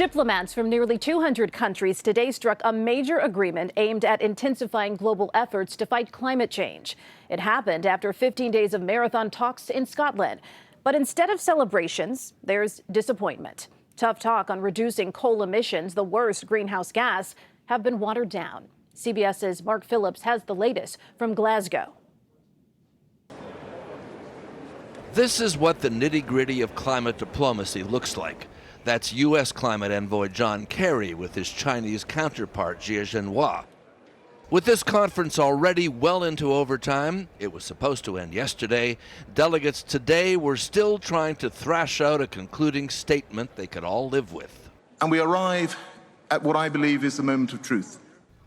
Diplomats from nearly 200 countries today struck a major agreement aimed at intensifying global efforts to fight climate change. It happened after 15 days of marathon talks in Scotland. But instead of celebrations, there's disappointment. Tough talk on reducing coal emissions, the worst greenhouse gas, have been watered down. CBS's Mark Phillips has the latest from Glasgow. This is what the nitty-gritty of climate diplomacy looks like. That's U.S. climate envoy John Kerry with his Chinese counterpart Jie Zhenhua. With this conference already well into overtime, it was supposed to end yesterday, delegates today were still trying to thrash out a concluding statement they could all live with. And we arrive at what I believe is the moment of truth.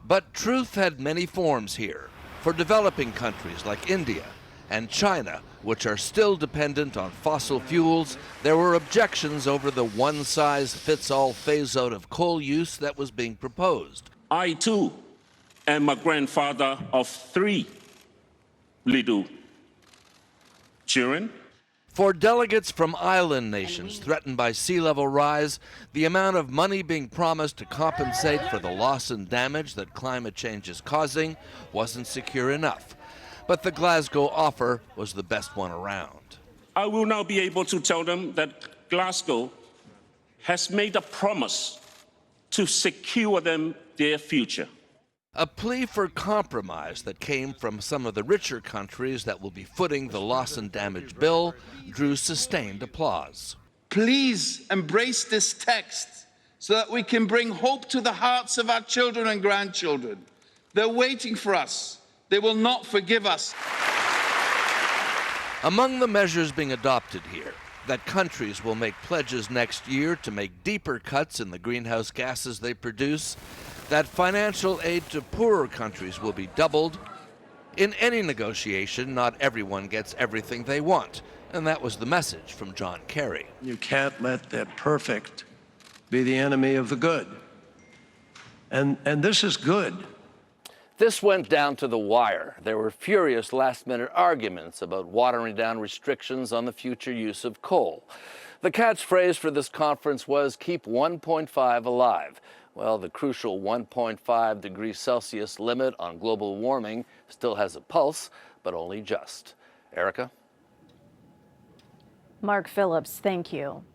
But truth had many forms here. For developing countries like India and China, which are still dependent on fossil fuels, there were objections over the one-size-fits-all phase-out of coal use that was being proposed. I, too, am a grandfather of 3 little children. For delegates from island nations threatened by sea level rise, the amount of money being promised to compensate for the loss and damage that climate change is causing wasn't secure enough. But the Glasgow offer was the best one around. I will now be able to tell them that Glasgow has made a promise to secure them their future. A plea for compromise that came from some of the richer countries that will be footing the loss and damage bill drew sustained applause. Please embrace this text so that we can bring hope to the hearts of our children and grandchildren. They're waiting for us. They will not forgive us. Among the measures being adopted here, that countries will make pledges next year to make deeper cuts in the greenhouse gases they produce, that financial aid to poorer countries will be doubled. In any negotiation, not everyone gets everything they want, and that was the message from John Kerry. You can't let the perfect be the enemy of the good. And this is good. This went down to the wire. There were furious last-minute arguments about watering down restrictions on the future use of coal. The catchphrase for this conference was, keep 1.5 alive. Well, the crucial 1.5 degrees Celsius limit on global warming still has a pulse, but only just. Erica? Mark Phillips, thank you.